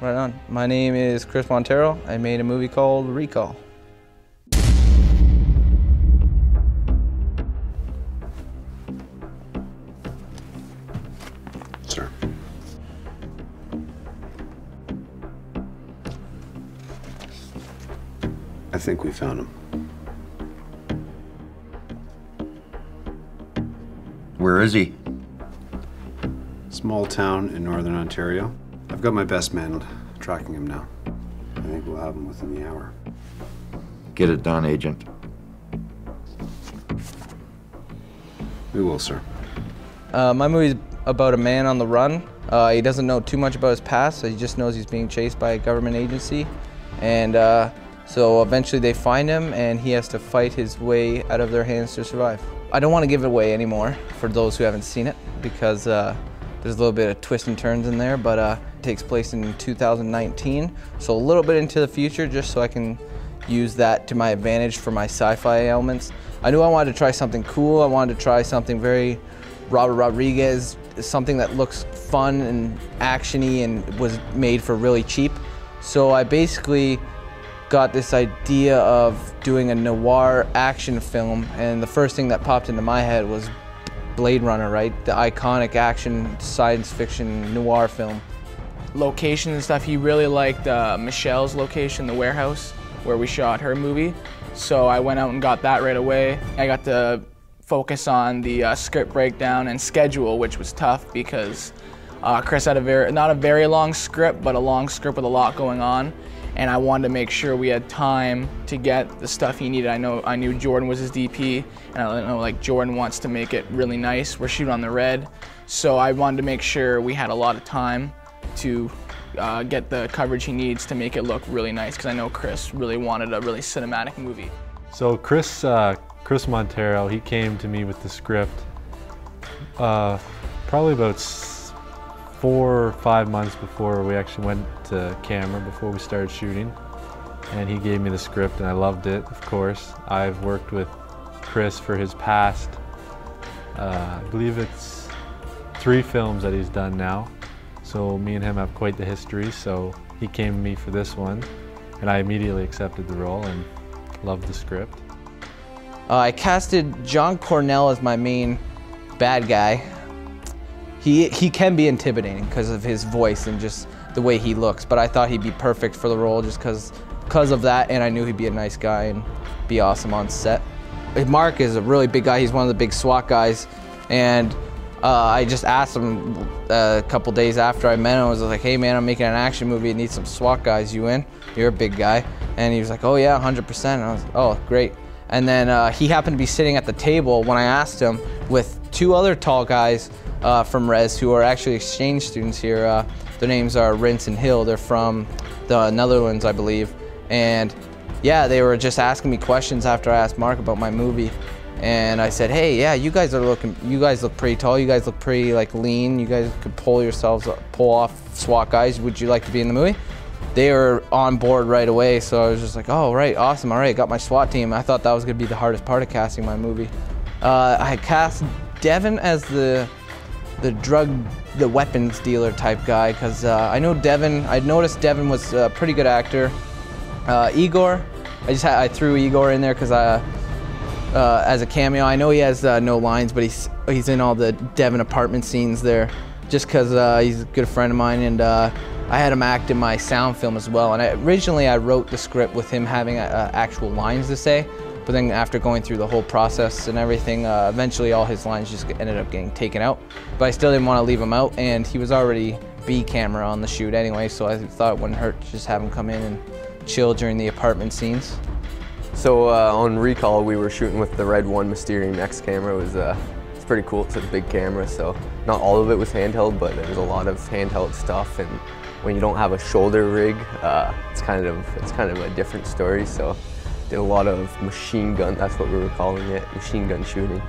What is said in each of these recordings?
Right on. My name is Chris Monteiro. I made a movie called Recall. Sir. I think we found him. Where is he? Small town in northern Ontario. I've got my best man tracking him now. I think we'll have him within the hour. Get it done, Agent. We will, sir. My movie's about a man on the run. He doesn't know too much about his past, so he just knows he's being chased by a government agency. And so eventually they find him, and he has to fight his way out of their hands to survive. I don't want to give it away anymore for those who haven't seen it, because there's a little bit of twists and turns in there, but it takes place in 2019, so a little bit into the future, just so I can use that to my advantage for my sci-fi elements. I knew I wanted to try something cool. I wanted to try something very Robert Rodriguez, something that looks fun and actiony and was made for really cheap. So I basically got this idea of doing a noir action film, and the first thing that popped into my head was Blade Runner, right? The iconic action science fiction noir film. Location and stuff, he really liked Michelle's location, the warehouse, where we shot her movie. So I went out and got that right away. I got to focus on the script breakdown and schedule, which was tough because Chris had not a very long script, but a long script with a lot going on. And I wanted to make sure we had time to get the stuff he needed. I knew Jordan was his DP, and I know like Jordan wants to make it really nice. We're shooting on the red, so I wanted to make sure we had a lot of time to get the coverage he needs to make it look really nice, because I know Chris really wanted a really cinematic movie. So Chris Monteiro, he came to me with the script probably about 4 or 5 months before we actually went to camera, before we started shooting. And he gave me the script and I loved it, of course. I've worked with Chris for his past, I believe it's 3 films that he's done now. So me and him have quite the history, so he came to me for this one and I immediately accepted the role and loved the script. I casted John Cornell as my main bad guy. He can be intimidating because of his voice and just the way he looks, but I thought he'd be perfect for the role just because of that, and I knew he'd be a nice guy and be awesome on set. Mark is a really big guy. He's one of the big SWAT guys, and I just asked him a couple days after I met him. I was like, hey man, I'm making an action movie. It needs some SWAT guys. You in? You're a big guy. And he was like, oh yeah, 100%. And I was like, oh, great. And then he happened to be sitting at the table when I asked him with 2 other tall guys from Res who are actually exchange students here. Their names are Rince and Hill. They're from the Netherlands, I believe. And yeah, they were just asking me questions after I asked Mark about my movie. And I said, hey, yeah, you guys look pretty tall. You guys look pretty like lean. You guys could pull off SWAT guys. Would you like to be in the movie? They were on board right away, so I was just like, oh, right, awesome, all right, got my SWAT team. I thought that was gonna be the hardest part of casting my movie. I cast Devin as the weapons dealer type guy, because I know Devin, I'd noticed Devin was a pretty good actor. Igor, I threw Igor in there because as a cameo. I know he has no lines, but he's in all the Devin apartment scenes there, just because he's a good friend of mine, and I had him act in my sound film as well. And originally I wrote the script with him having actual lines to say, but then after going through the whole process and everything, eventually all his lines just ended up getting taken out. But I still didn't want to leave him out, and he was already B camera on the shoot anyway, so I thought it wouldn't hurt to just have him come in and chill during the apartment scenes. So on Recall, we were shooting with the Red 1 Mysterium X camera. It's pretty cool. It's a big camera, so not all of it was handheld, but there was a lot of handheld stuff. And when you don't have a shoulder rig, it's kind of a different story. So did a lot of machine gun. That's what we were calling it, machine gun shooting.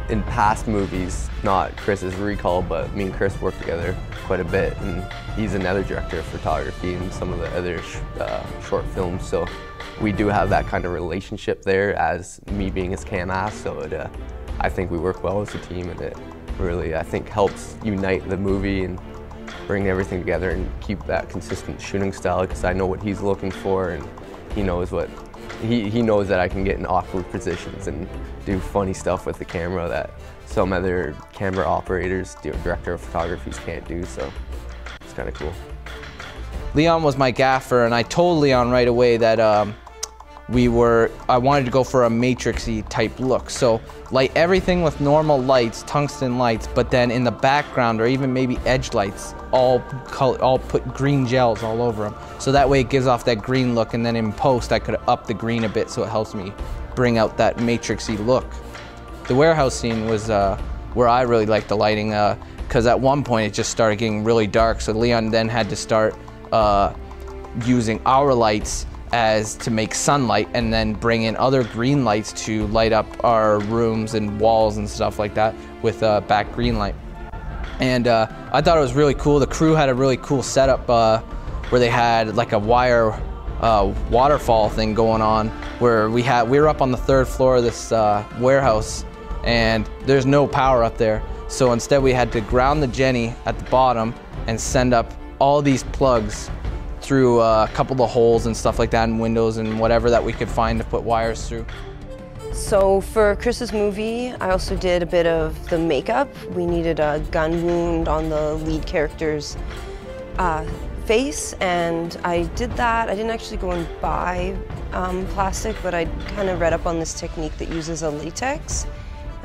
In past movies, not Chris's Recall, but me and Chris worked together quite a bit, and he's another director of photography and some of the other short films. So we do have that kind of relationship there, as me being his cam ass. So I think we work well as a team, and it really, I think, helps unite the movie and bring everything together and keep that consistent shooting style, because I know what he's looking for, and he knows what he knows that I can get in awkward positions and do funny stuff with the camera that some other camera operators, director of photographies can't do, so it's kind of cool. Leon was my gaffer, and I told Leon right away that I wanted to go for a matrixy type look. So light everything with normal lights, tungsten lights, but then in the background, or even maybe edge lights, all put green gels all over them. So that way it gives off that green look, and then in post I could up the green a bit so it helps me bring out that matrixy look. The warehouse scene was where I really liked the lighting, because at one point it just started getting really dark, so Leon then had to start using our lights to make sunlight, and then bring in other green lights to light up our rooms and walls and stuff like that with back green light. And I thought it was really cool. The crew had a really cool setup where they had like a wire waterfall thing going on, where we were up on the 3rd floor of this warehouse, and there's no power up there. So instead we had to ground the Jenny at the bottom and send up all these plugs through a couple of holes and stuff like that, and windows and whatever that we could find to put wires through. So for Chris's movie, I also did a bit of the makeup. We needed a gun wound on the lead character's face, and I did that. I didn't actually go and buy plastic, but I kind of read up on this technique that uses a latex.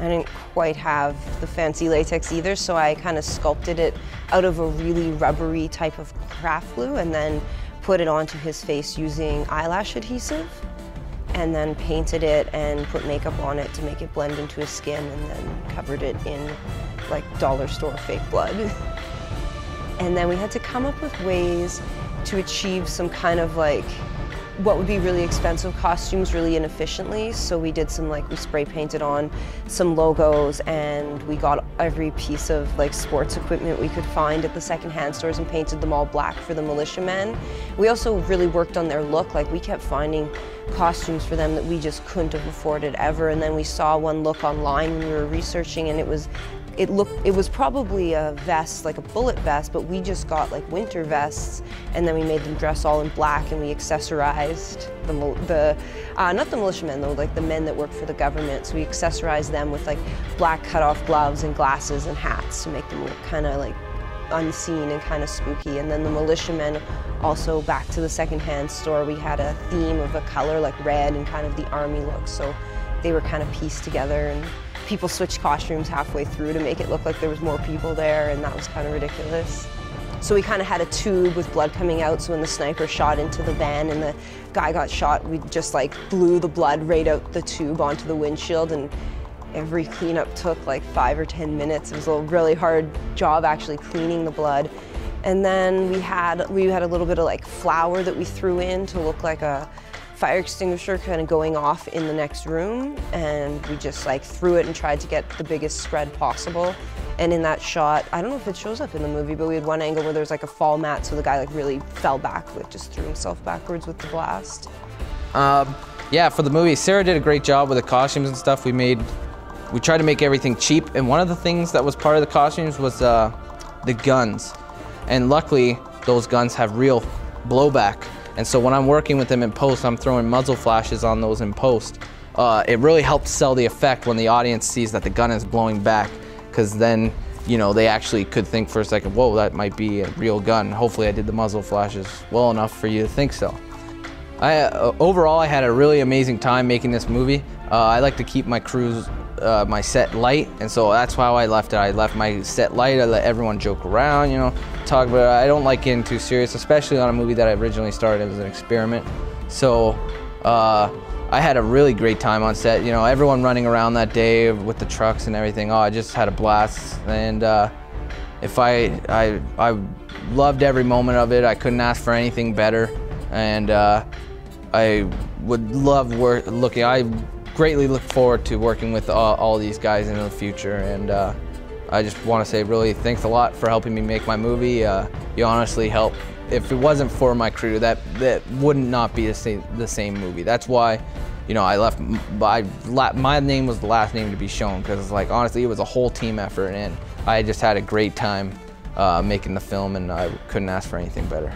I didn't quite have the fancy latex either, so I kind of sculpted it out of a really rubbery type of craft glue, and then put it onto his face using eyelash adhesive, and then painted it and put makeup on it to make it blend into his skin, and then covered it in like dollar store fake blood. And then we had to come up with ways to achieve some kind of like what would be really expensive costumes really inefficiently. So we did some we spray painted on some logos, and we got every piece of like sports equipment we could find at the secondhand stores and painted them all black for the militiamen. We also really worked on their look. Like we kept finding costumes for them that we just couldn't have afforded ever. And then we saw one look online when we were researching, and it was probably a vest, like a bullet vest, but we just got like winter vests, and then we made them dress all in black, and we accessorized not the militiamen though, like the men that work for the government. So we accessorized them with like black cutoff gloves and glasses and hats to make them look kind of like unseen and kind of spooky. And then the militiamen, also back to the secondhand store, we had a theme of a color like red and kind of the army look. So they were kind of pieced together, and people switched costumes halfway through to make it look like there was more people there, and that was kind of ridiculous. So we kind of had a tube with blood coming out, so when the sniper shot into the van and the guy got shot, we just like blew the blood right out the tube onto the windshield, and every cleanup took like 5 or 10 minutes. It was a really hard job actually cleaning the blood. And then we had a little bit of like flour that we threw in to look like a fire extinguisher kind of going off in the next room, and we just like threw it and tried to get the biggest spread possible. And in that shot, I don't know if it shows up in the movie, but we had one angle where there's like a fall mat, so the guy like really fell back, like just threw himself backwards with the blast. Yeah, for the movie, Sarah did a great job with the costumes and stuff. We tried to make everything cheap, and one of the things that was part of the costumes was the guns. And luckily, those guns have real blowback. And so when I'm working with them in post, I'm throwing muzzle flashes on those in post. It really helps sell the effect when the audience sees that the gun is blowing back, because then, they actually could think for a second, whoa, that might be a real gun. Hopefully I did the muzzle flashes well enough for you to think so. Overall, I had a really amazing time making this movie. I like to keep my crews, my set light, and so that's how I left it. I left my set light, I let everyone joke around, talk about it. I don't like getting too serious, especially on a movie that I originally started as an experiment. So I had a really great time on set. Everyone running around that day with the trucks and everything. I just had a blast, and I loved every moment of it. I couldn't ask for anything better, and I would love I greatly look forward to working with all these guys in the future, and I just want to say really thanks a lot for helping me make my movie. You honestly helped. If it wasn't for my crew, that would not be the same movie. That's why, I left. My name was the last name to be shown, because honestly, it was a whole team effort, and I just had a great time making the film, and I couldn't ask for anything better.